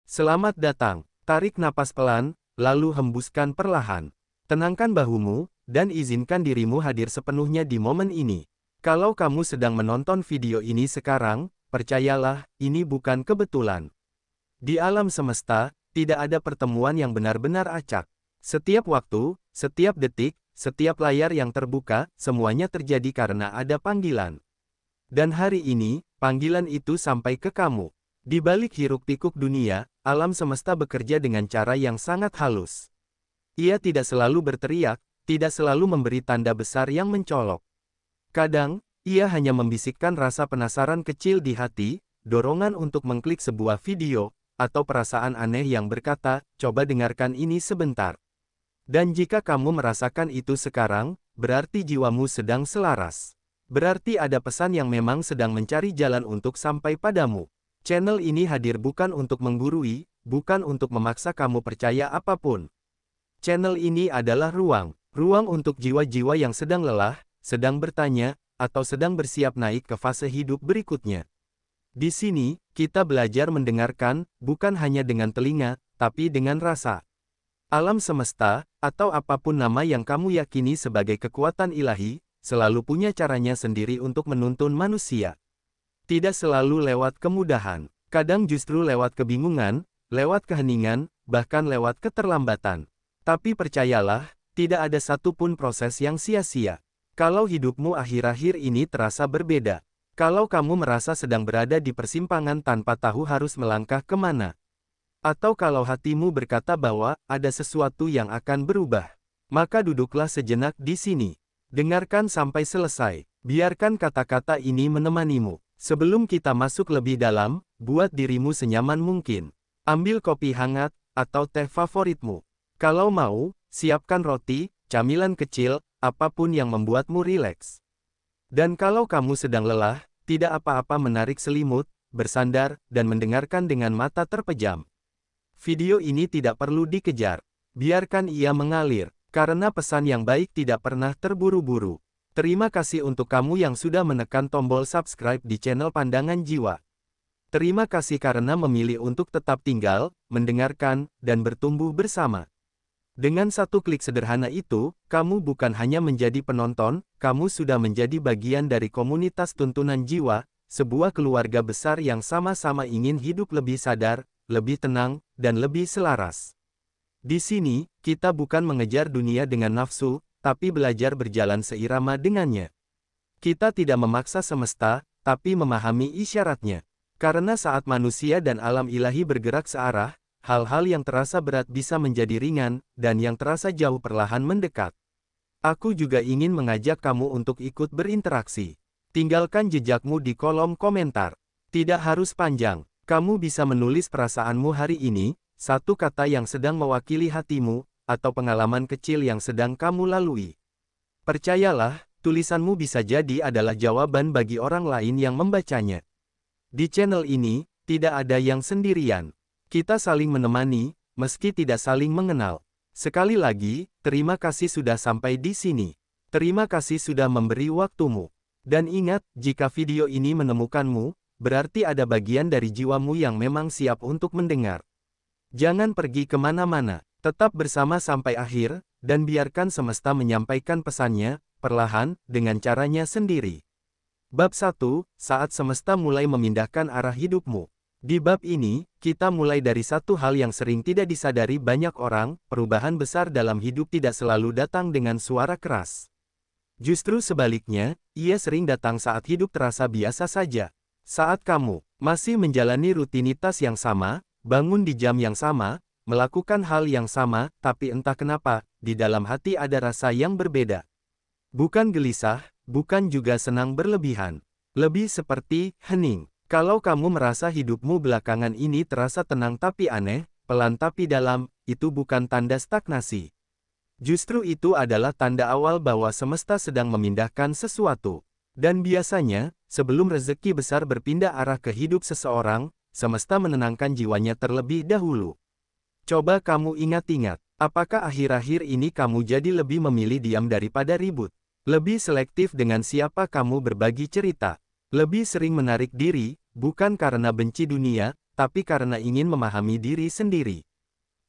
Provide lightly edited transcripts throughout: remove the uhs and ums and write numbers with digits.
Selamat datang. Tarik napas pelan, lalu hembuskan perlahan. Tenangkan bahumu, dan izinkan dirimu hadir sepenuhnya di momen ini. Kalau kamu sedang menonton video ini sekarang, percayalah, ini bukan kebetulan. Di alam semesta, tidak ada pertemuan yang benar-benar acak. Setiap waktu, setiap detik, setiap layar yang terbuka, semuanya terjadi karena ada panggilan. Dan hari ini, panggilan itu sampai ke kamu. Di balik hiruk-pikuk dunia, alam semesta bekerja dengan cara yang sangat halus. Ia tidak selalu berteriak, tidak selalu memberi tanda besar yang mencolok. Kadang, ia hanya membisikkan rasa penasaran kecil di hati, dorongan untuk mengklik sebuah video, atau perasaan aneh yang berkata, coba dengarkan ini sebentar. Dan jika kamu merasakan itu sekarang, berarti jiwamu sedang selaras. Berarti ada pesan yang memang sedang mencari jalan untuk sampai padamu. Channel ini hadir bukan untuk menggurui, bukan untuk memaksa kamu percaya apapun. Channel ini adalah ruang untuk jiwa-jiwa yang sedang lelah, sedang bertanya, atau sedang bersiap naik ke fase hidup berikutnya. Di sini, kita belajar mendengarkan, bukan hanya dengan telinga, tapi dengan rasa. Alam semesta, atau apapun nama yang kamu yakini sebagai kekuatan ilahi, selalu punya caranya sendiri untuk menuntun manusia. Tidak selalu lewat kemudahan, kadang justru lewat kebingungan, lewat keheningan, bahkan lewat keterlambatan. Tapi percayalah, tidak ada satupun proses yang sia-sia. Kalau hidupmu akhir-akhir ini terasa berbeda, kalau kamu merasa sedang berada di persimpangan tanpa tahu harus melangkah kemana, atau kalau hatimu berkata bahwa ada sesuatu yang akan berubah, maka duduklah sejenak di sini. Dengarkan sampai selesai, biarkan kata-kata ini menemanimu. Sebelum kita masuk lebih dalam, buat dirimu senyaman mungkin. Ambil kopi hangat, atau teh favoritmu. Kalau mau, siapkan roti, camilan kecil, apapun yang membuatmu rileks. Dan kalau kamu sedang lelah, tidak apa-apa menarik selimut, bersandar, dan mendengarkan dengan mata terpejam. Video ini tidak perlu dikejar. Biarkan ia mengalir, karena pesan yang baik tidak pernah terburu-buru. Terima kasih untuk kamu yang sudah menekan tombol subscribe di channel Pandangan Jiwa. Terima kasih karena memilih untuk tetap tinggal, mendengarkan, dan bertumbuh bersama. Dengan satu klik sederhana itu, kamu bukan hanya menjadi penonton, kamu sudah menjadi bagian dari komunitas tuntunan jiwa, sebuah keluarga besar yang sama-sama ingin hidup lebih sadar, lebih tenang, dan lebih selaras. Di sini, kita bukan mengejar dunia dengan nafsu, tapi belajar berjalan seirama dengannya. Kita tidak memaksa semesta, tapi memahami isyaratnya. Karena saat manusia dan alam ilahi bergerak searah, hal-hal yang terasa berat bisa menjadi ringan, dan yang terasa jauh perlahan mendekat. Aku juga ingin mengajak kamu untuk ikut berinteraksi. Tinggalkan jejakmu di kolom komentar. Tidak harus panjang, kamu bisa menulis perasaanmu hari ini, satu kata yang sedang mewakili hatimu, atau pengalaman kecil yang sedang kamu lalui. Percayalah, tulisanmu bisa jadi adalah jawaban bagi orang lain yang membacanya. Di channel ini, tidak ada yang sendirian. Kita saling menemani, meski tidak saling mengenal. Sekali lagi, terima kasih sudah sampai di sini. Terima kasih sudah memberi waktumu. Dan ingat, jika video ini menemukanmu, berarti ada bagian dari jiwamu yang memang siap untuk mendengar. Jangan pergi kemana-mana. Tetap bersama sampai akhir, dan biarkan semesta menyampaikan pesannya, perlahan, dengan caranya sendiri. Bab 1, saat semesta mulai memindahkan arah hidupmu. Di bab ini, kita mulai dari satu hal yang sering tidak disadari banyak orang, perubahan besar dalam hidup tidak selalu datang dengan suara keras. Justru sebaliknya, ia sering datang saat hidup terasa biasa saja. Saat kamu masih menjalani rutinitas yang sama, bangun di jam yang sama, melakukan hal yang sama, tapi entah kenapa, di dalam hati ada rasa yang berbeda. Bukan gelisah, bukan juga senang berlebihan. Lebih seperti hening. Kalau kamu merasa hidupmu belakangan ini terasa tenang tapi aneh, pelan tapi dalam, itu bukan tanda stagnasi. Justru itu adalah tanda awal bahwa semesta sedang memindahkan sesuatu. Dan biasanya, sebelum rezeki besar berpindah arah ke hidup seseorang, semesta menenangkan jiwanya terlebih dahulu. Coba kamu ingat-ingat, apakah akhir-akhir ini kamu jadi lebih memilih diam daripada ribut? Lebih selektif dengan siapa kamu berbagi cerita? Lebih sering menarik diri, bukan karena benci dunia, tapi karena ingin memahami diri sendiri.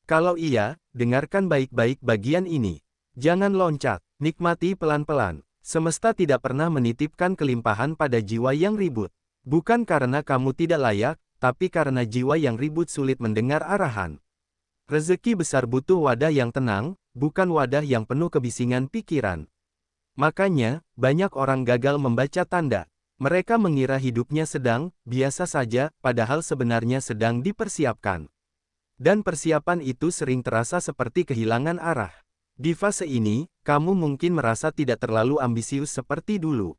Kalau iya, dengarkan baik-baik bagian ini. Jangan loncat, nikmati pelan-pelan. Semesta tidak pernah menitipkan kelimpahan pada jiwa yang ribut. Bukan karena kamu tidak layak, tapi karena jiwa yang ribut sulit mendengar arahan. Rezeki besar butuh wadah yang tenang, bukan wadah yang penuh kebisingan pikiran. Makanya, banyak orang gagal membaca tanda. Mereka mengira hidupnya sedang, biasa saja, padahal sebenarnya sedang dipersiapkan. Dan persiapan itu sering terasa seperti kehilangan arah. Di fase ini, kamu mungkin merasa tidak terlalu ambisius seperti dulu.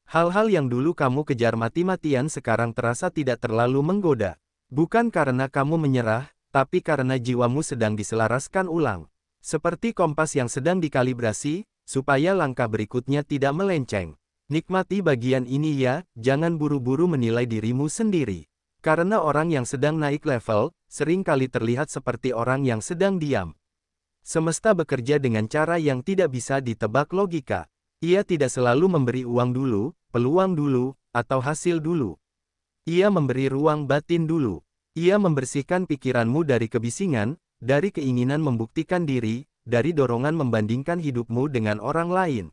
Hal-hal yang dulu kamu kejar mati-matian sekarang terasa tidak terlalu menggoda. Bukan karena kamu menyerah, tapi karena jiwamu sedang diselaraskan ulang. Seperti kompas yang sedang dikalibrasi, supaya langkah berikutnya tidak melenceng. Nikmati bagian ini ya, jangan buru-buru menilai dirimu sendiri. Karena orang yang sedang naik level, sering kali terlihat seperti orang yang sedang diam. Semesta bekerja dengan cara yang tidak bisa ditebak logika. Ia tidak selalu memberi uang dulu, peluang dulu, atau hasil dulu. Ia memberi ruang batin dulu. Ia membersihkan pikiranmu dari kebisingan, dari keinginan membuktikan diri, dari dorongan membandingkan hidupmu dengan orang lain.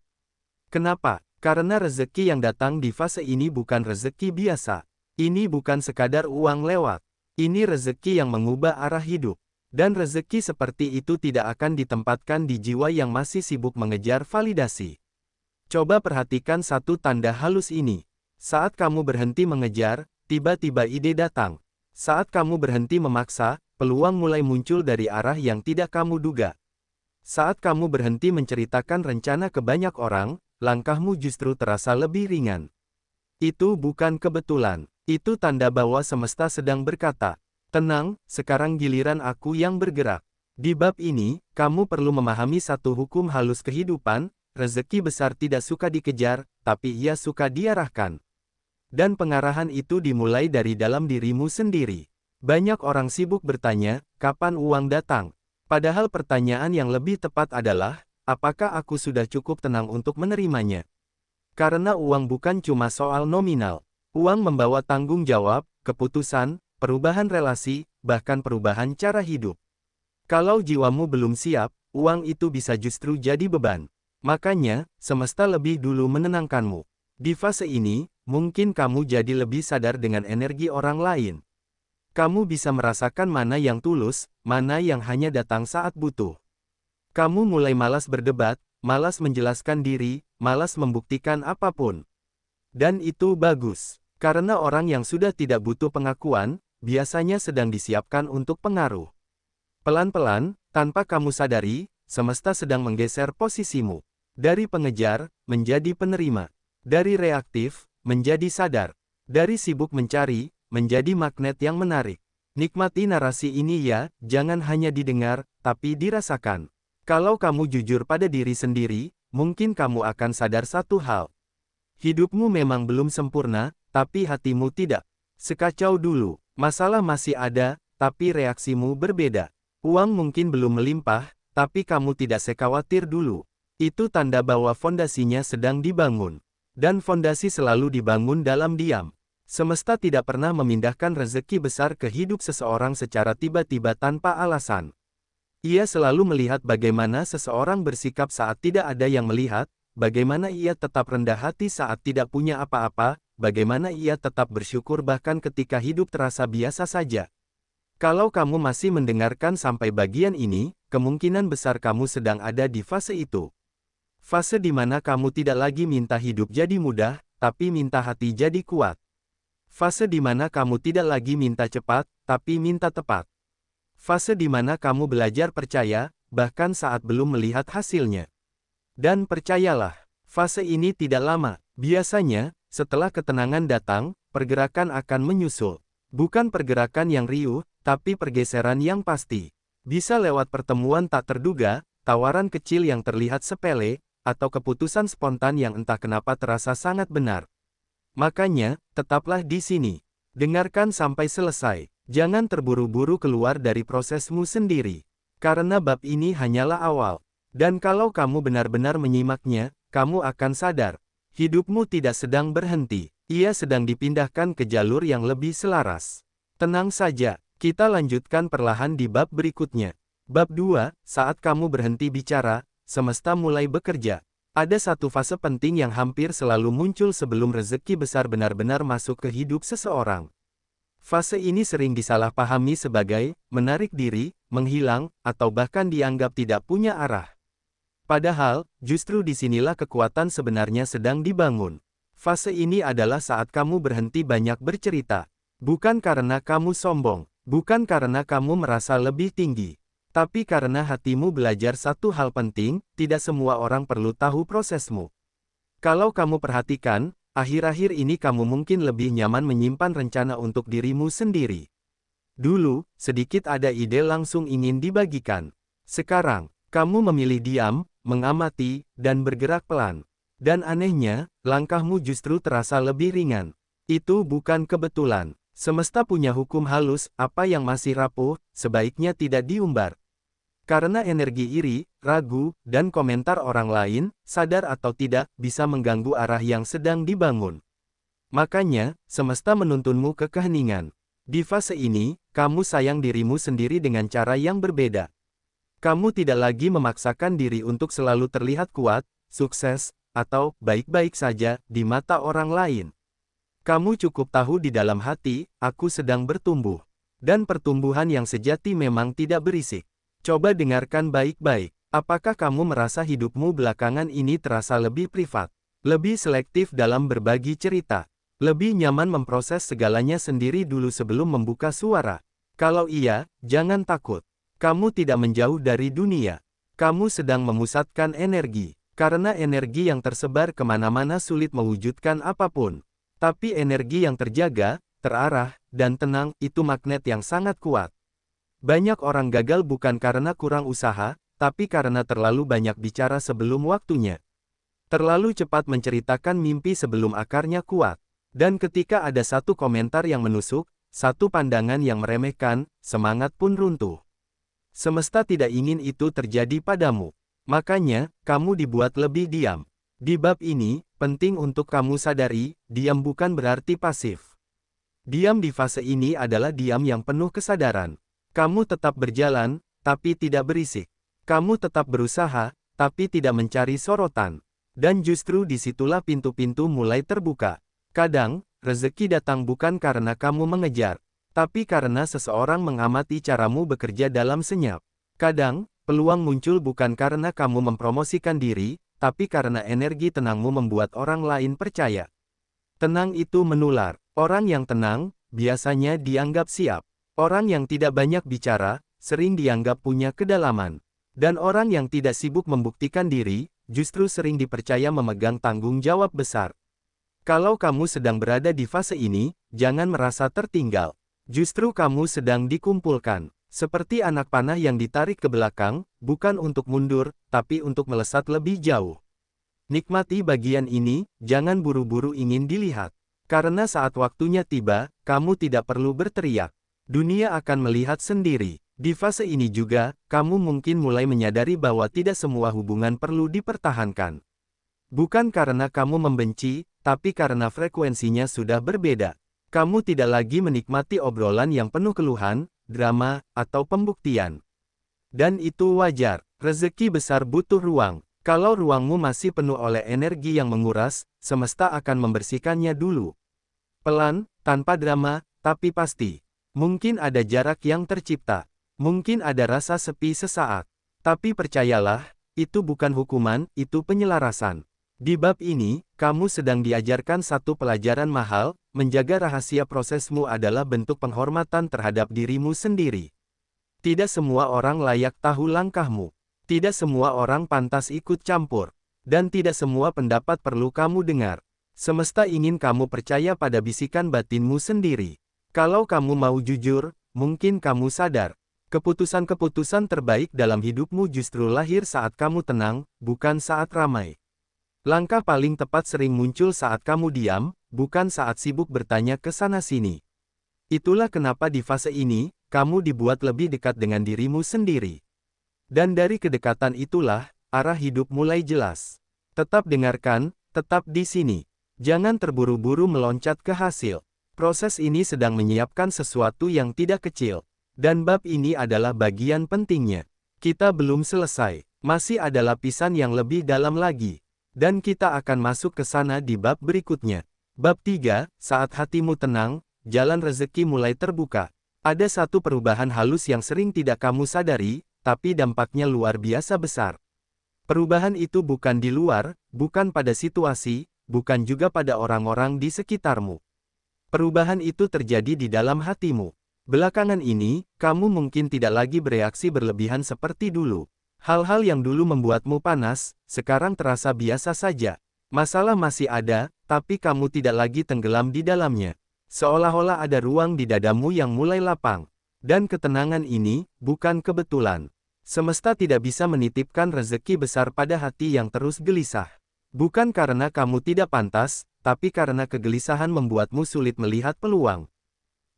Kenapa? Karena rezeki yang datang di fase ini bukan rezeki biasa. Ini bukan sekadar uang lewat. Ini rezeki yang mengubah arah hidup. Dan rezeki seperti itu tidak akan ditempatkan di jiwa yang masih sibuk mengejar validasi. Coba perhatikan satu tanda halus ini. Saat kamu berhenti mengejar, tiba-tiba ide datang. Saat kamu berhenti memaksa, peluang mulai muncul dari arah yang tidak kamu duga. Saat kamu berhenti menceritakan rencana ke banyak orang, langkahmu justru terasa lebih ringan. Itu bukan kebetulan. Itu tanda bahwa semesta sedang berkata, "Tenang, sekarang giliran aku yang bergerak." Di bab ini, kamu perlu memahami satu hukum halus kehidupan, rezeki besar tidak suka dikejar, tapi ia suka diarahkan. Dan pengarahan itu dimulai dari dalam dirimu sendiri. Banyak orang sibuk bertanya, kapan uang datang? Padahal pertanyaan yang lebih tepat adalah, apakah aku sudah cukup tenang untuk menerimanya? Karena uang bukan cuma soal nominal. Uang membawa tanggung jawab, keputusan, perubahan relasi, bahkan perubahan cara hidup. Kalau jiwamu belum siap, uang itu bisa justru jadi beban. Makanya, semesta lebih dulu menenangkanmu. Di fase ini, mungkin kamu jadi lebih sadar dengan energi orang lain. Kamu bisa merasakan mana yang tulus, mana yang hanya datang saat butuh. Kamu mulai malas berdebat, malas menjelaskan diri, malas membuktikan apapun. Dan itu bagus, karena orang yang sudah tidak butuh pengakuan, biasanya sedang disiapkan untuk pengaruh. Pelan-pelan, tanpa kamu sadari, semesta sedang menggeser posisimu. Dari pengejar, menjadi penerima. Dari reaktif, menjadi sadar. Dari sibuk mencari, menjadi magnet yang menarik. Nikmati narasi ini ya, jangan hanya didengar, tapi dirasakan. Kalau kamu jujur pada diri sendiri, mungkin kamu akan sadar satu hal. Hidupmu memang belum sempurna, tapi hatimu tidak. Sekacau dulu, masalah masih ada, tapi reaksimu berbeda. Uang mungkin belum melimpah, tapi kamu tidak sekhawatir dulu. Itu tanda bahwa fondasinya sedang dibangun. Dan fondasi selalu dibangun dalam diam. Semesta tidak pernah memindahkan rezeki besar ke hidup seseorang secara tiba-tiba tanpa alasan. Ia selalu melihat bagaimana seseorang bersikap saat tidak ada yang melihat, bagaimana ia tetap rendah hati saat tidak punya apa-apa, bagaimana ia tetap bersyukur bahkan ketika hidup terasa biasa saja. Kalau kamu masih mendengarkan sampai bagian ini, kemungkinan besar kamu sedang ada di fase itu. Fase di mana kamu tidak lagi minta hidup jadi mudah, tapi minta hati jadi kuat. Fase di mana kamu tidak lagi minta cepat, tapi minta tepat. Fase di mana kamu belajar percaya, bahkan saat belum melihat hasilnya. Dan percayalah, fase ini tidak lama. Biasanya, setelah ketenangan datang, pergerakan akan menyusul. Bukan pergerakan yang riuh, tapi pergeseran yang pasti. Bisa lewat pertemuan tak terduga, tawaran kecil yang terlihat sepele, atau keputusan spontan yang entah kenapa terasa sangat benar. Makanya, tetaplah di sini. Dengarkan sampai selesai. Jangan terburu-buru keluar dari prosesmu sendiri. Karena bab ini hanyalah awal. Dan kalau kamu benar-benar menyimaknya, kamu akan sadar. Hidupmu tidak sedang berhenti. Ia sedang dipindahkan ke jalur yang lebih selaras. Tenang saja, kita lanjutkan perlahan di bab berikutnya. Bab 2, saat kamu berhenti bicara, semesta mulai bekerja. Ada satu fase penting yang hampir selalu muncul sebelum rezeki besar benar-benar masuk ke hidup seseorang. Fase ini sering disalahpahami sebagai menarik diri, menghilang, atau bahkan dianggap tidak punya arah. Padahal, justru disinilah kekuatan sebenarnya sedang dibangun. Fase ini adalah saat kamu berhenti banyak bercerita. Bukan karena kamu sombong, bukan karena kamu merasa lebih tinggi, tapi karena hatimu belajar satu hal penting, tidak semua orang perlu tahu prosesmu. Kalau kamu perhatikan, akhir-akhir ini kamu mungkin lebih nyaman menyimpan rencana untuk dirimu sendiri. Dulu, sedikit ada ide langsung ingin dibagikan. Sekarang, kamu memilih diam, mengamati, dan bergerak pelan. Dan anehnya, langkahmu justru terasa lebih ringan. Itu bukan kebetulan. Semesta punya hukum halus, apa yang masih rapuh, sebaiknya tidak diumbar. Karena energi iri, ragu, dan komentar orang lain, sadar atau tidak, bisa mengganggu arah yang sedang dibangun. Makanya, semesta menuntunmu ke keheningan. Di fase ini, kamu sayang dirimu sendiri dengan cara yang berbeda. Kamu tidak lagi memaksakan diri untuk selalu terlihat kuat, sukses, atau baik-baik saja di mata orang lain. Kamu cukup tahu di dalam hati, aku sedang bertumbuh. Dan pertumbuhan yang sejati memang tidak berisik. Coba dengarkan baik-baik. Apakah kamu merasa hidupmu belakangan ini terasa lebih privat? Lebih selektif dalam berbagi cerita? Lebih nyaman memproses segalanya sendiri dulu sebelum membuka suara? Kalau iya, jangan takut. Kamu tidak menjauh dari dunia. Kamu sedang memusatkan energi. Karena energi yang tersebar kemana-mana sulit mewujudkan apapun. Tapi energi yang terjaga, terarah, dan tenang, itu magnet yang sangat kuat. Banyak orang gagal bukan karena kurang usaha, tapi karena terlalu banyak bicara sebelum waktunya. Terlalu cepat menceritakan mimpi sebelum akarnya kuat. Dan ketika ada satu komentar yang menusuk, satu pandangan yang meremehkan, semangat pun runtuh. Semesta tidak ingin itu terjadi padamu. Makanya, kamu dibuat lebih diam. Di bab ini, penting untuk kamu sadari, diam bukan berarti pasif. Diam di fase ini adalah diam yang penuh kesadaran. Kamu tetap berjalan, tapi tidak berisik. Kamu tetap berusaha, tapi tidak mencari sorotan. Dan justru disitulah pintu-pintu mulai terbuka. Kadang, rezeki datang bukan karena kamu mengejar, tapi karena seseorang mengamati caramu bekerja dalam senyap. Kadang, peluang muncul bukan karena kamu mempromosikan diri, tapi karena energi tenangmu membuat orang lain percaya. Tenang itu menular. Orang yang tenang, biasanya dianggap siap. Orang yang tidak banyak bicara, sering dianggap punya kedalaman. Dan orang yang tidak sibuk membuktikan diri, justru sering dipercaya memegang tanggung jawab besar. Kalau kamu sedang berada di fase ini, jangan merasa tertinggal. Justru kamu sedang dikumpulkan. Seperti anak panah yang ditarik ke belakang, bukan untuk mundur, tapi untuk melesat lebih jauh. Nikmati bagian ini, jangan buru-buru ingin dilihat. Karena saat waktunya tiba, kamu tidak perlu berteriak. Dunia akan melihat sendiri. Di fase ini juga, kamu mungkin mulai menyadari bahwa tidak semua hubungan perlu dipertahankan. Bukan karena kamu membenci, tapi karena frekuensinya sudah berbeda. Kamu tidak lagi menikmati obrolan yang penuh keluhan, drama, atau pembuktian. Dan itu wajar. Rezeki besar butuh ruang. Kalau ruangmu masih penuh oleh energi yang menguras, semesta akan membersihkannya dulu. Pelan, tanpa drama, tapi pasti. Mungkin ada jarak yang tercipta. Mungkin ada rasa sepi sesaat. Tapi percayalah, itu bukan hukuman, itu penyelarasan. Di bab ini, kamu sedang diajarkan satu pelajaran mahal, menjaga rahasia prosesmu adalah bentuk penghormatan terhadap dirimu sendiri. Tidak semua orang layak tahu langkahmu. Tidak semua orang pantas ikut campur. Dan tidak semua pendapat perlu kamu dengar. Semesta ingin kamu percaya pada bisikan batinmu sendiri. Kalau kamu mau jujur, mungkin kamu sadar. Keputusan-keputusan terbaik dalam hidupmu justru lahir saat kamu tenang, bukan saat ramai. Langkah paling tepat sering muncul saat kamu diam, bukan saat sibuk bertanya ke sana-sini. Itulah kenapa di fase ini, kamu dibuat lebih dekat dengan dirimu sendiri. Dan dari kedekatan itulah, arah hidup mulai jelas. Tetap dengarkan, tetap di sini. Jangan terburu-buru meloncat ke hasil. Proses ini sedang menyiapkan sesuatu yang tidak kecil. Dan bab ini adalah bagian pentingnya. Kita belum selesai. Masih ada lapisan yang lebih dalam lagi. Dan kita akan masuk ke sana di bab berikutnya. Bab 3, saat hatimu tenang, jalan rezeki mulai terbuka. Ada satu perubahan halus yang sering tidak kamu sadari, tapi dampaknya luar biasa besar. Perubahan itu bukan di luar, bukan pada situasi, bukan juga pada orang-orang di sekitarmu. Perubahan itu terjadi di dalam hatimu. Belakangan ini, kamu mungkin tidak lagi bereaksi berlebihan seperti dulu. Hal-hal yang dulu membuatmu panas, sekarang terasa biasa saja. Masalah masih ada, tapi kamu tidak lagi tenggelam di dalamnya. Seolah-olah ada ruang di dadamu yang mulai lapang. Dan ketenangan ini, bukan kebetulan. Semesta tidak bisa menitipkan rezeki besar pada hati yang terus gelisah. Bukan karena kamu tidak pantas, tapi karena kegelisahan membuatmu sulit melihat peluang.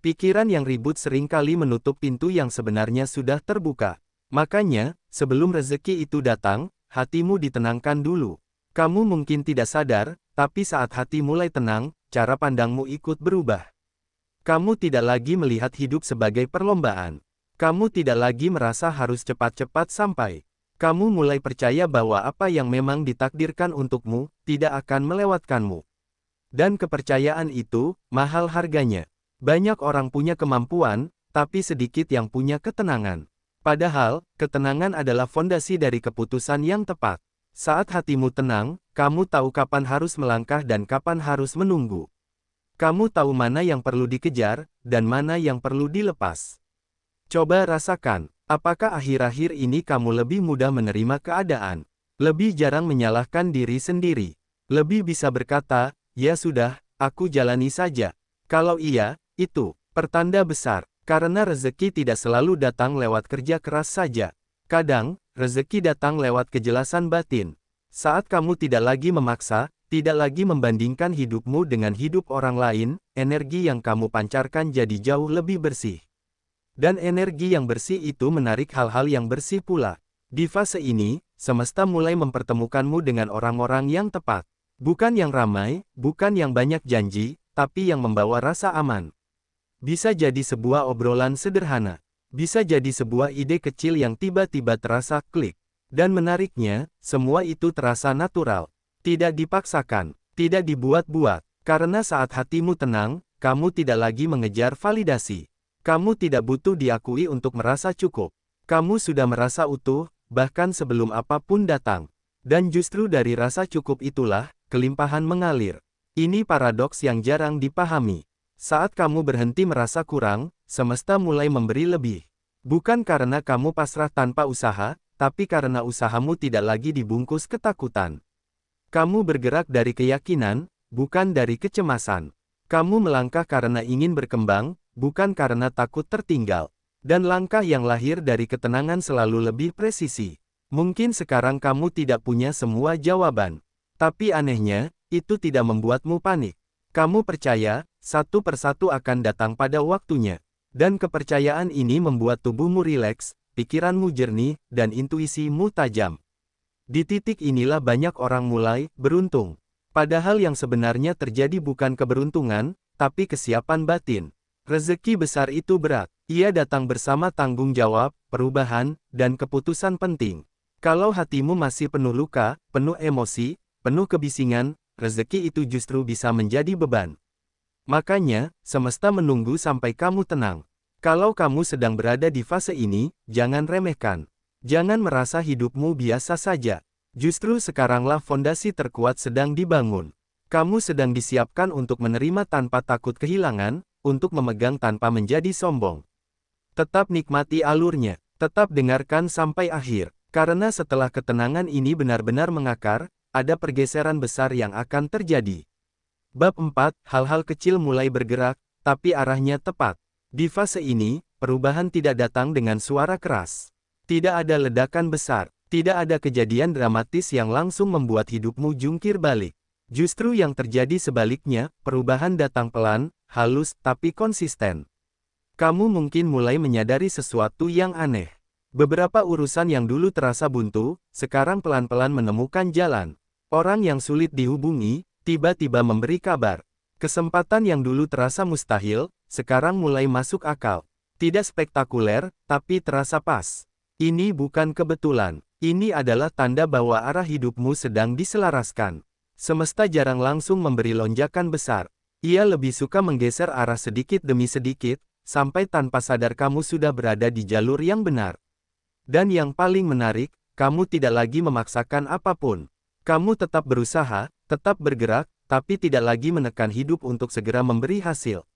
Pikiran yang ribut seringkali menutup pintu yang sebenarnya sudah terbuka. Makanya, sebelum rezeki itu datang, hatimu ditenangkan dulu. Kamu mungkin tidak sadar, tapi saat hati mulai tenang, cara pandangmu ikut berubah. Kamu tidak lagi melihat hidup sebagai perlombaan. Kamu tidak lagi merasa harus cepat-cepat sampai. Kamu mulai percaya bahwa apa yang memang ditakdirkan untukmu, tidak akan melewatkanmu. Dan kepercayaan itu, mahal harganya. Banyak orang punya kemampuan, tapi sedikit yang punya ketenangan. Padahal, ketenangan adalah fondasi dari keputusan yang tepat. Saat hatimu tenang, kamu tahu kapan harus melangkah dan kapan harus menunggu. Kamu tahu mana yang perlu dikejar, dan mana yang perlu dilepas. Coba rasakan, apakah akhir-akhir ini kamu lebih mudah menerima keadaan? Lebih jarang menyalahkan diri sendiri? Lebih bisa berkata, ya sudah, aku jalani saja. Kalau iya, itu pertanda besar. Karena rezeki tidak selalu datang lewat kerja keras saja. Kadang, rezeki datang lewat kejelasan batin. Saat kamu tidak lagi memaksa, tidak lagi membandingkan hidupmu dengan hidup orang lain, energi yang kamu pancarkan jadi jauh lebih bersih. Dan energi yang bersih itu menarik hal-hal yang bersih pula. Di fase ini, semesta mulai mempertemukanmu dengan orang-orang yang tepat. Bukan yang ramai, bukan yang banyak janji, tapi yang membawa rasa aman. Bisa jadi sebuah obrolan sederhana. Bisa jadi sebuah ide kecil yang tiba-tiba terasa klik. Dan menariknya, semua itu terasa natural. Tidak dipaksakan, tidak dibuat-buat. Karena saat hatimu tenang, kamu tidak lagi mengejar validasi. Kamu tidak butuh diakui untuk merasa cukup. Kamu sudah merasa utuh, bahkan sebelum apapun datang. Dan justru dari rasa cukup itulah, kelimpahan mengalir. Ini paradoks yang jarang dipahami. Saat kamu berhenti merasa kurang, semesta mulai memberi lebih. Bukan karena kamu pasrah tanpa usaha, tapi karena usahamu tidak lagi dibungkus ketakutan. Kamu bergerak dari keyakinan, bukan dari kecemasan. Kamu melangkah karena ingin berkembang, bukan karena takut tertinggal. Dan langkah yang lahir dari ketenangan selalu lebih presisi. Mungkin sekarang kamu tidak punya semua jawaban. Tapi anehnya, itu tidak membuatmu panik. Kamu percaya, satu persatu akan datang pada waktunya. Dan kepercayaan ini membuat tubuhmu rileks, pikiranmu jernih, dan intuisimu tajam. Di titik inilah banyak orang mulai beruntung. Padahal yang sebenarnya terjadi bukan keberuntungan, tapi kesiapan batin. Rezeki besar itu berat. Ia datang bersama tanggung jawab, perubahan, dan keputusan penting. Kalau hatimu masih penuh luka, penuh emosi, penuh kebisingan, rezeki itu justru bisa menjadi beban. Makanya, semesta menunggu sampai kamu tenang. Kalau kamu sedang berada di fase ini, jangan remehkan. Jangan merasa hidupmu biasa saja. Justru sekaranglah fondasi terkuat sedang dibangun. Kamu sedang disiapkan untuk menerima tanpa takut kehilangan, untuk memegang tanpa menjadi sombong. Tetap nikmati alurnya, tetap dengarkan sampai akhir. Karena setelah ketenangan ini benar-benar mengakar, ada pergeseran besar yang akan terjadi. Bab 4, hal-hal kecil mulai bergerak, tapi arahnya tepat. Di fase ini, perubahan tidak datang dengan suara keras. Tidak ada ledakan besar, tidak ada kejadian dramatis yang langsung membuat hidupmu jungkir balik. Justru yang terjadi sebaliknya, perubahan datang pelan, halus, tapi konsisten. Kamu mungkin mulai menyadari sesuatu yang aneh. Beberapa urusan yang dulu terasa buntu, sekarang pelan-pelan menemukan jalan. Orang yang sulit dihubungi, tiba-tiba memberi kabar. Kesempatan yang dulu terasa mustahil, sekarang mulai masuk akal. Tidak spektakuler, tapi terasa pas. Ini bukan kebetulan. Ini adalah tanda bahwa arah hidupmu sedang diselaraskan. Semesta jarang langsung memberi lonjakan besar. Ia lebih suka menggeser arah sedikit demi sedikit, sampai tanpa sadar kamu sudah berada di jalur yang benar. Dan yang paling menarik, kamu tidak lagi memaksakan apapun. Kamu tetap berusaha, tetap bergerak, tapi tidak lagi menekan hidup untuk segera memberi hasil.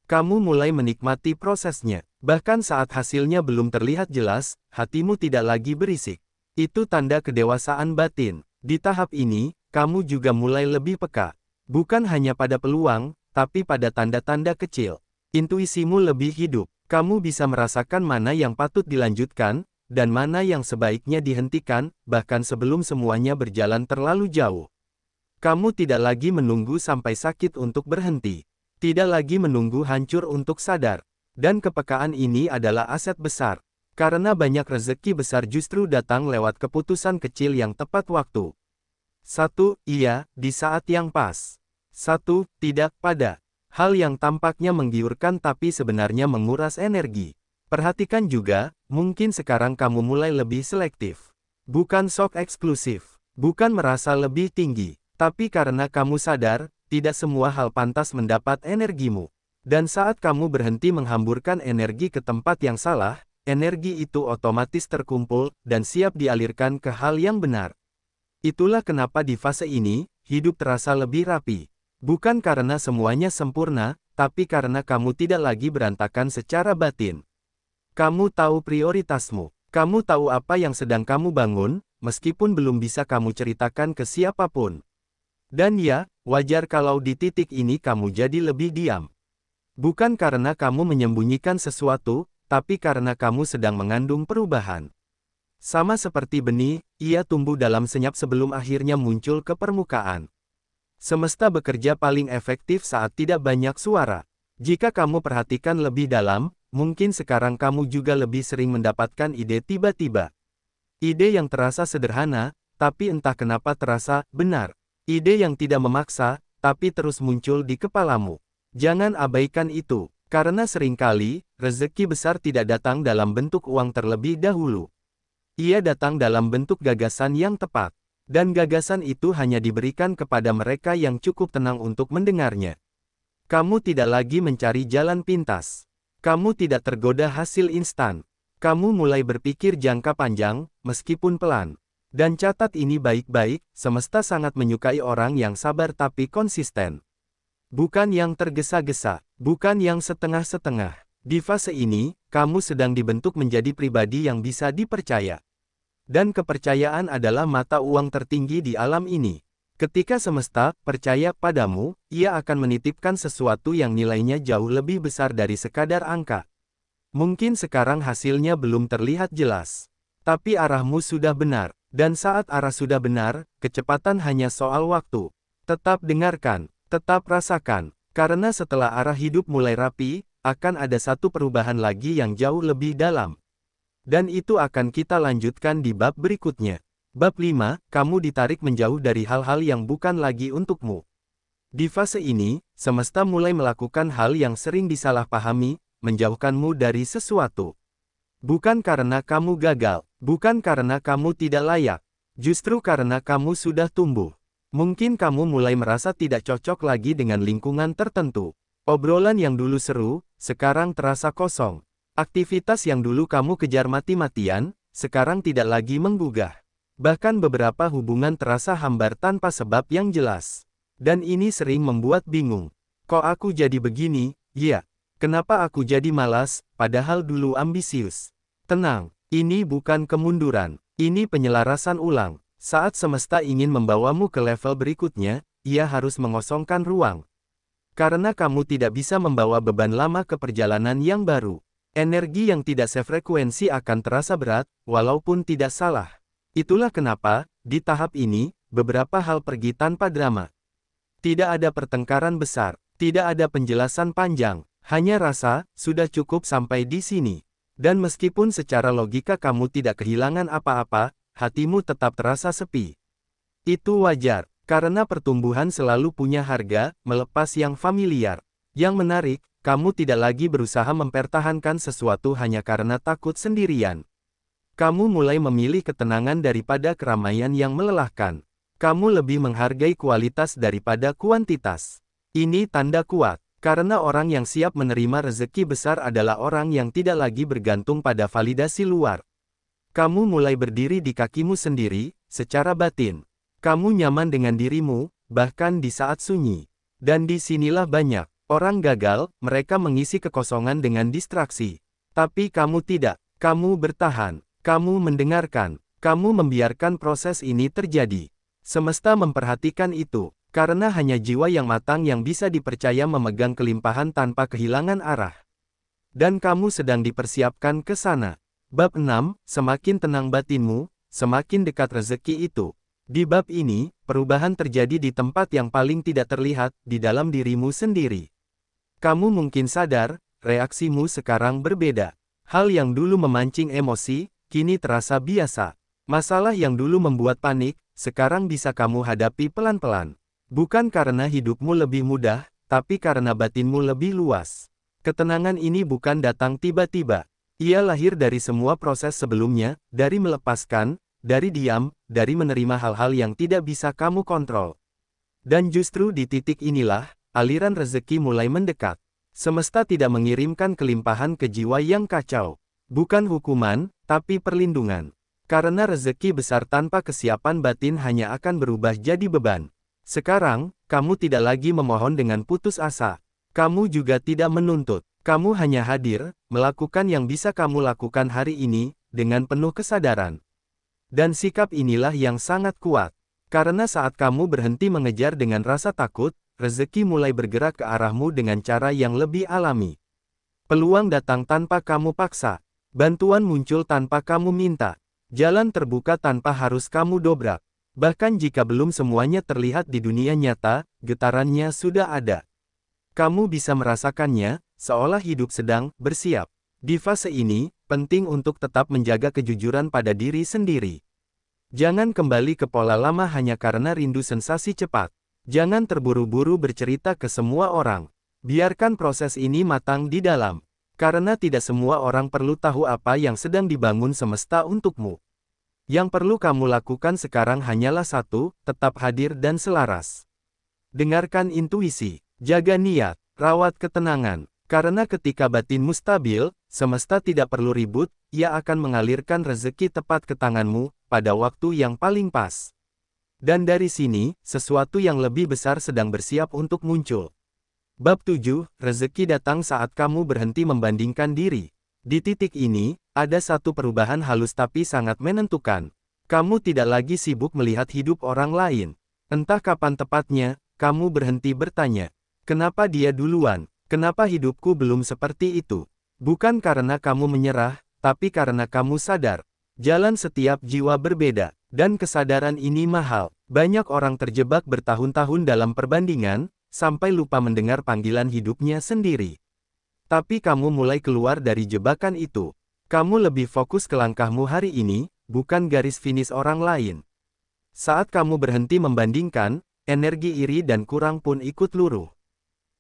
Kamu mulai menikmati prosesnya. Bahkan saat hasilnya belum terlihat jelas, hatimu tidak lagi berisik. Itu tanda kedewasaan batin. Di tahap ini, kamu juga mulai lebih peka. Bukan hanya pada peluang, tapi pada tanda-tanda kecil. Intuisimu lebih hidup. Kamu bisa merasakan mana yang patut dilanjutkan, dan mana yang sebaiknya dihentikan, bahkan sebelum semuanya berjalan terlalu jauh. Kamu tidak lagi menunggu sampai sakit untuk berhenti. Tidak lagi menunggu hancur untuk sadar. Dan kepekaan ini adalah aset besar. Karena banyak rezeki besar justru datang lewat keputusan kecil yang tepat waktu. 1. Iya, di saat yang pas. 1. Tidak, pada hal yang tampaknya menggiurkan tapi sebenarnya menguras energi. Perhatikan juga, mungkin sekarang kamu mulai lebih selektif. Bukan sok eksklusif. Bukan merasa lebih tinggi. Tapi karena kamu sadar, tidak semua hal pantas mendapat energimu. Dan saat kamu berhenti menghamburkan energi ke tempat yang salah, energi itu otomatis terkumpul, dan siap dialirkan ke hal yang benar. Itulah kenapa di fase ini, hidup terasa lebih rapi. Bukan karena semuanya sempurna, tapi karena kamu tidak lagi berantakan secara batin. Kamu tahu prioritasmu. Kamu tahu apa yang sedang kamu bangun, meskipun belum bisa kamu ceritakan ke siapapun. Dan ya, wajar kalau di titik ini kamu jadi lebih diam. Bukan karena kamu menyembunyikan sesuatu, tapi karena kamu sedang mengandung perubahan. Sama seperti benih, ia tumbuh dalam senyap sebelum akhirnya muncul ke permukaan. Semesta bekerja paling efektif saat tidak banyak suara. Jika kamu perhatikan lebih dalam, mungkin sekarang kamu juga lebih sering mendapatkan ide tiba-tiba. Ide yang terasa sederhana, tapi entah kenapa terasa benar. Ide yang tidak memaksa, tapi terus muncul di kepalamu. Jangan abaikan itu, karena seringkali, rezeki besar tidak datang dalam bentuk uang terlebih dahulu. Ia datang dalam bentuk gagasan yang tepat. Dan gagasan itu hanya diberikan kepada mereka yang cukup tenang untuk mendengarnya. Kamu tidak lagi mencari jalan pintas. Kamu tidak tergoda hasil instan. Kamu mulai berpikir jangka panjang, meskipun pelan. Dan catat ini baik-baik, semesta sangat menyukai orang yang sabar tapi konsisten. Bukan yang tergesa-gesa, bukan yang setengah-setengah. Di fase ini, kamu sedang dibentuk menjadi pribadi yang bisa dipercaya. Dan kepercayaan adalah mata uang tertinggi di alam ini. Ketika semesta percaya padamu, ia akan menitipkan sesuatu yang nilainya jauh lebih besar dari sekadar angka. Mungkin sekarang hasilnya belum terlihat jelas. Tapi arahmu sudah benar. Dan saat arah sudah benar, kecepatan hanya soal waktu. Tetap dengarkan, tetap rasakan. Karena setelah arah hidup mulai rapi, akan ada satu perubahan lagi yang jauh lebih dalam. Dan itu akan kita lanjutkan di bab berikutnya. Bab 5, kamu ditarik menjauh dari hal-hal yang bukan lagi untukmu. Di fase ini, semesta mulai melakukan hal yang sering disalahpahami, menjauhkanmu dari sesuatu. Bukan karena kamu gagal, bukan karena kamu tidak layak, justru karena kamu sudah tumbuh. Mungkin kamu mulai merasa tidak cocok lagi dengan lingkungan tertentu. Obrolan yang dulu seru, sekarang terasa kosong. Aktivitas yang dulu kamu kejar mati-matian, sekarang tidak lagi menggugah. Bahkan beberapa hubungan terasa hambar tanpa sebab yang jelas. Dan ini sering membuat bingung. Kok aku jadi begini, ya? Kenapa aku jadi malas, padahal dulu ambisius? Tenang, ini bukan kemunduran. Ini penyelarasan ulang. Saat semesta ingin membawamu ke level berikutnya, ia harus mengosongkan ruang. Karena kamu tidak bisa membawa beban lama ke perjalanan yang baru. Energi yang tidak sefrekuensi akan terasa berat, walaupun tidak salah. Itulah kenapa, di tahap ini, beberapa hal pergi tanpa drama. Tidak ada pertengkaran besar, tidak ada penjelasan panjang, hanya rasa, sudah cukup sampai di sini. Dan meskipun secara logika kamu tidak kehilangan apa-apa, hatimu tetap terasa sepi. Itu wajar, Karena pertumbuhan selalu punya harga, melepas yang familiar. Yang menarik, kamu tidak lagi berusaha mempertahankan sesuatu hanya karena takut sendirian. Kamu mulai memilih ketenangan daripada keramaian yang melelahkan. Kamu lebih menghargai kualitas daripada kuantitas. Ini tanda kuat, karena orang yang siap menerima rezeki besar adalah orang yang tidak lagi bergantung pada validasi luar. Kamu mulai berdiri di kakimu sendiri, secara batin. Kamu nyaman dengan dirimu, bahkan di saat sunyi. Dan di sinilah banyak orang gagal, mereka mengisi kekosongan dengan distraksi. Tapi kamu tidak, kamu bertahan, kamu mendengarkan, kamu membiarkan proses ini terjadi. Semesta memperhatikan itu, karena hanya jiwa yang matang yang bisa dipercaya memegang kelimpahan tanpa kehilangan arah. Dan kamu sedang dipersiapkan ke sana. Bab 6, semakin tenang batinmu, semakin dekat rezeki itu. Di bab ini, perubahan terjadi di tempat yang paling tidak terlihat, di dalam dirimu sendiri. Kamu mungkin sadar, reaksimu sekarang berbeda. Hal yang dulu memancing emosi, kini terasa biasa. Masalah yang dulu membuat panik, sekarang bisa kamu hadapi pelan-pelan. Bukan karena hidupmu lebih mudah, tapi karena batinmu lebih luas. Ketenangan ini bukan datang tiba-tiba. Ia lahir dari semua proses sebelumnya, dari melepaskan, dari diam, dari menerima hal-hal yang tidak bisa kamu kontrol. Dan justru di titik inilah, aliran rezeki mulai mendekat. Semesta tidak mengirimkan kelimpahan ke jiwa yang kacau. Bukan hukuman, tapi perlindungan. Karena rezeki besar tanpa kesiapan batin hanya akan berubah jadi beban. Sekarang, kamu tidak lagi memohon dengan putus asa. Kamu juga tidak menuntut. Kamu hanya hadir, melakukan yang bisa kamu lakukan hari ini, dengan penuh kesadaran. Dan sikap inilah yang sangat kuat. Karena saat kamu berhenti mengejar dengan rasa takut, rezeki mulai bergerak ke arahmu dengan cara yang lebih alami. Peluang datang tanpa kamu paksa. Bantuan muncul tanpa kamu minta. Jalan terbuka tanpa harus kamu dobrak. Bahkan jika belum semuanya terlihat di dunia nyata, getarannya sudah ada. Kamu bisa merasakannya, seolah hidup sedang bersiap. Di fase ini, penting untuk tetap menjaga kejujuran pada diri sendiri. Jangan kembali ke pola lama hanya karena rindu sensasi cepat. Jangan terburu-buru bercerita ke semua orang. Biarkan proses ini matang di dalam. Karena tidak semua orang perlu tahu apa yang sedang dibangun semesta untukmu. Yang perlu kamu lakukan sekarang hanyalah satu, tetap hadir dan selaras. Dengarkan intuisi, jaga niat, rawat ketenangan. Karena ketika batinmu stabil, semesta tidak perlu ribut, ia akan mengalirkan rezeki tepat ke tanganmu, pada waktu yang paling pas. Dan dari sini, sesuatu yang lebih besar sedang bersiap untuk muncul. Bab 7, rezeki datang saat kamu berhenti membandingkan diri. Di titik ini, ada satu perubahan halus tapi sangat menentukan. Kamu tidak lagi sibuk melihat hidup orang lain. Entah kapan tepatnya, kamu berhenti bertanya, kenapa dia duluan? Kenapa hidupku belum seperti itu? Bukan karena kamu menyerah, tapi karena kamu sadar. Jalan setiap jiwa berbeda, dan kesadaran ini mahal. Banyak orang terjebak bertahun-tahun dalam perbandingan, sampai lupa mendengar panggilan hidupnya sendiri. Tapi kamu mulai keluar dari jebakan itu. Kamu lebih fokus ke langkahmu hari ini, bukan garis finish orang lain. Saat kamu berhenti membandingkan, energi iri dan kurang pun ikut luruh.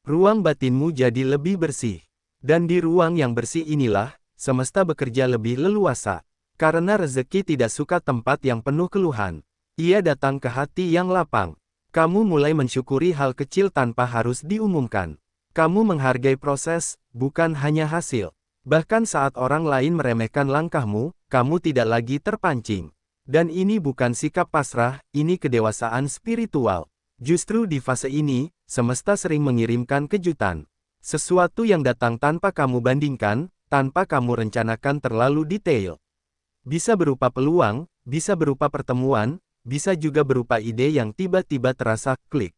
Ruang batinmu jadi lebih bersih. Dan di ruang yang bersih inilah, semesta bekerja lebih leluasa. Karena rezeki tidak suka tempat yang penuh keluhan. Ia datang ke hati yang lapang. Kamu mulai mensyukuri hal kecil tanpa harus diumumkan. Kamu menghargai proses, bukan hanya hasil. Bahkan saat orang lain meremehkan langkahmu, kamu tidak lagi terpancing. Dan ini bukan sikap pasrah, ini kedewasaan spiritual. Justru di fase ini, semesta sering mengirimkan kejutan. Sesuatu yang datang tanpa kamu bandingkan, tanpa kamu rencanakan terlalu detail. Bisa berupa peluang, bisa berupa pertemuan, bisa juga berupa ide yang tiba-tiba terasa klik.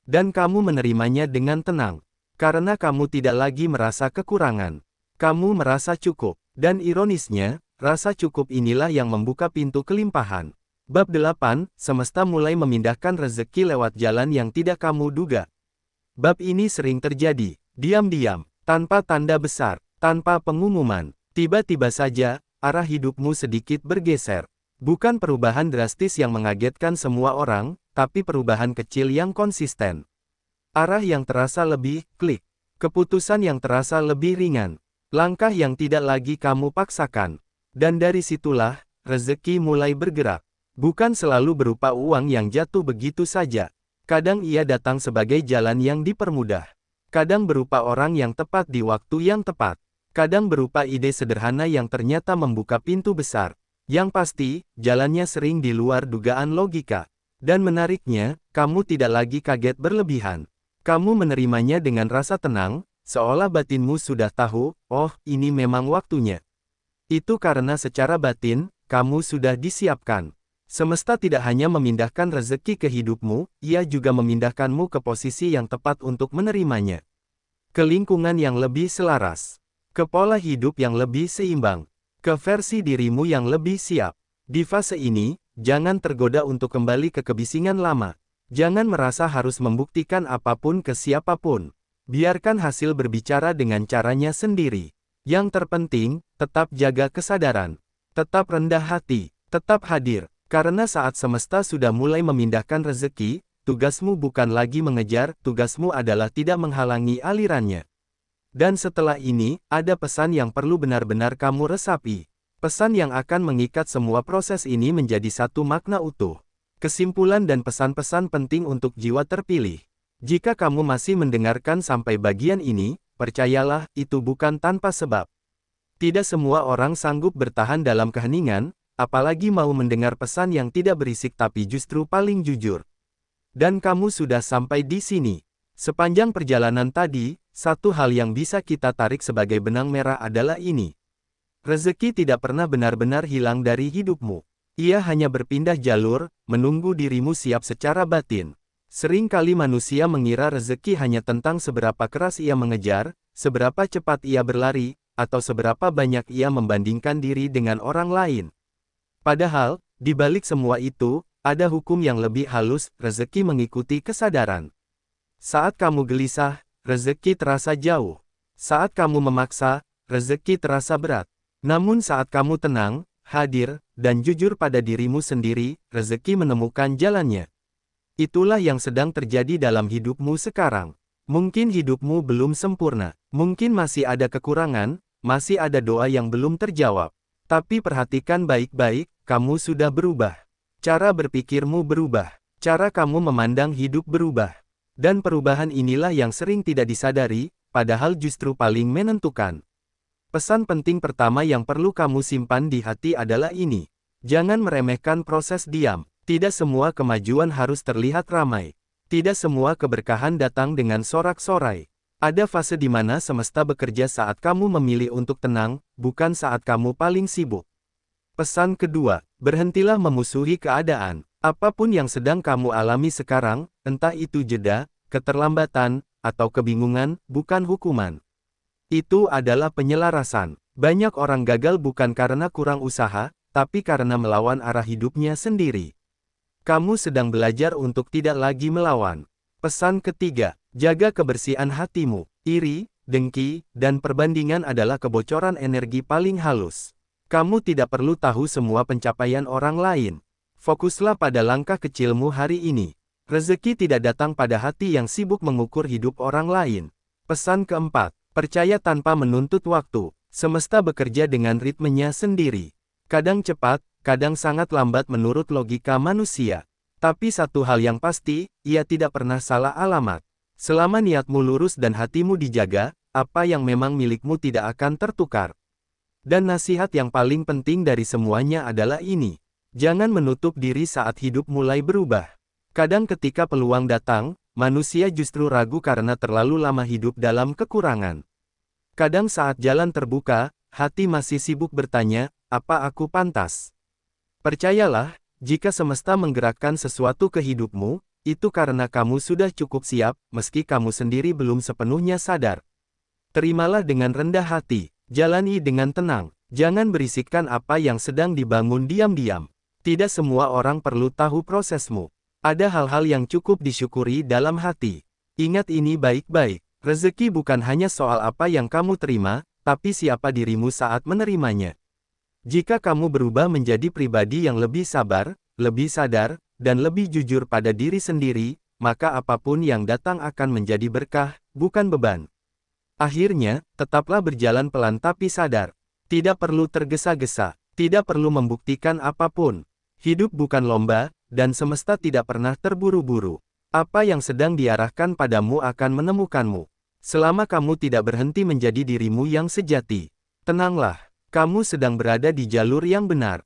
Dan kamu menerimanya dengan tenang. Karena kamu tidak lagi merasa kekurangan. Kamu merasa cukup. Dan ironisnya, rasa cukup inilah yang membuka pintu kelimpahan. Bab 8, semesta mulai memindahkan rezeki lewat jalan yang tidak kamu duga. Bab ini sering terjadi, diam-diam, tanpa tanda besar, tanpa pengumuman. Tiba-tiba saja, arah hidupmu sedikit bergeser. Bukan perubahan drastis yang mengagetkan semua orang, tapi perubahan kecil yang konsisten. Arah yang terasa lebih klik. Keputusan yang terasa lebih ringan. Langkah yang tidak lagi kamu paksakan. Dan dari situlah, rezeki mulai bergerak. Bukan selalu berupa uang yang jatuh begitu saja. Kadang ia datang sebagai jalan yang dipermudah. Kadang berupa orang yang tepat di waktu yang tepat. Kadang berupa ide sederhana yang ternyata membuka pintu besar. Yang pasti, jalannya sering di luar dugaan logika. Dan menariknya, kamu tidak lagi kaget berlebihan. Kamu menerimanya dengan rasa tenang, seolah batinmu sudah tahu, oh, ini memang waktunya. Itu karena secara batin, kamu sudah disiapkan. Semesta tidak hanya memindahkan rezeki ke hidupmu, ia juga memindahkanmu ke posisi yang tepat untuk menerimanya. Ke lingkungan yang lebih selaras. Ke pola hidup yang lebih seimbang. Ke versi dirimu yang lebih siap. Di fase ini, jangan tergoda untuk kembali ke kebisingan lama. Jangan merasa harus membuktikan apapun ke siapapun. Biarkan hasil berbicara dengan caranya sendiri. Yang terpenting, tetap jaga kesadaran. Tetap rendah hati. Tetap hadir. Karena saat semesta sudah mulai memindahkan rezeki, tugasmu bukan lagi mengejar, tugasmu adalah tidak menghalangi alirannya. Dan setelah ini, ada pesan yang perlu benar-benar kamu resapi. Pesan yang akan mengikat semua proses ini menjadi satu makna utuh. Kesimpulan dan pesan-pesan penting untuk jiwa terpilih. Jika kamu masih mendengarkan sampai bagian ini, percayalah, itu bukan tanpa sebab. Tidak semua orang sanggup bertahan dalam keheningan, apalagi mau mendengar pesan yang tidak berisik tapi justru paling jujur. Dan kamu sudah sampai di sini. Sepanjang perjalanan tadi, satu hal yang bisa kita tarik sebagai benang merah adalah ini. Rezeki tidak pernah benar-benar hilang dari hidupmu. Ia hanya berpindah jalur, menunggu dirimu siap secara batin. Seringkali manusia mengira rezeki hanya tentang seberapa keras ia mengejar, seberapa cepat ia berlari, atau seberapa banyak ia membandingkan diri dengan orang lain. Padahal, di balik semua itu, ada hukum yang lebih halus, rezeki mengikuti kesadaran. Saat kamu gelisah, rezeki terasa jauh. Saat kamu memaksa, rezeki terasa berat. Namun saat kamu tenang, hadir, dan jujur pada dirimu sendiri, rezeki menemukan jalannya. Itulah yang sedang terjadi dalam hidupmu sekarang. Mungkin hidupmu belum sempurna. Mungkin masih ada kekurangan, masih ada doa yang belum terjawab. Tapi perhatikan baik-baik, kamu sudah berubah. Cara berpikirmu berubah. Cara kamu memandang hidup berubah. Dan perubahan inilah yang sering tidak disadari, padahal justru paling menentukan. Pesan penting pertama yang perlu kamu simpan di hati adalah ini. Jangan meremehkan proses diam. Tidak semua kemajuan harus terlihat ramai. Tidak semua keberkahan datang dengan sorak-sorai. Ada fase di mana semesta bekerja saat kamu memilih untuk tenang, bukan saat kamu paling sibuk. Pesan kedua, berhentilah memusuhi keadaan. Apapun yang sedang kamu alami sekarang, entah itu jeda, keterlambatan, atau kebingungan, bukan hukuman. Itu adalah penyelarasan. Banyak orang gagal bukan karena kurang usaha, tapi karena melawan arah hidupnya sendiri. Kamu sedang belajar untuk tidak lagi melawan. Pesan ketiga, jaga kebersihan hatimu. Iri, dengki, dan perbandingan adalah kebocoran energi paling halus. Kamu tidak perlu tahu semua pencapaian orang lain. Fokuslah pada langkah kecilmu hari ini. Rezeki tidak datang pada hati yang sibuk mengukur hidup orang lain. Pesan keempat, percaya tanpa menuntut waktu. Semesta bekerja dengan ritmenya sendiri. Kadang cepat, kadang sangat lambat menurut logika manusia. Tapi satu hal yang pasti, ia tidak pernah salah alamat. Selama niatmu lurus dan hatimu dijaga, apa yang memang milikmu tidak akan tertukar. Dan nasihat yang paling penting dari semuanya adalah ini. Jangan menutup diri saat hidup mulai berubah. Kadang ketika peluang datang, manusia justru ragu karena terlalu lama hidup dalam kekurangan. Kadang saat jalan terbuka, hati masih sibuk bertanya, apa aku pantas? Percayalah, jika semesta menggerakkan sesuatu ke hidupmu, itu karena kamu sudah cukup siap, meski kamu sendiri belum sepenuhnya sadar. Terimalah dengan rendah hati, jalani dengan tenang, jangan berisikkan apa yang sedang dibangun diam-diam. Tidak semua orang perlu tahu prosesmu. Ada hal-hal yang cukup disyukuri dalam hati. Ingat ini baik-baik, rezeki bukan hanya soal apa yang kamu terima, tapi siapa dirimu saat menerimanya. Jika kamu berubah menjadi pribadi yang lebih sabar, lebih sadar, dan lebih jujur pada diri sendiri, maka apapun yang datang akan menjadi berkah, bukan beban. Akhirnya, tetaplah berjalan pelan tapi sadar. Tidak perlu tergesa-gesa, tidak perlu membuktikan apapun. Hidup bukan lomba, dan semesta tidak pernah terburu-buru. Apa yang sedang diarahkan padamu akan menemukanmu. Selama kamu tidak berhenti menjadi dirimu yang sejati. Tenanglah, kamu sedang berada di jalur yang benar.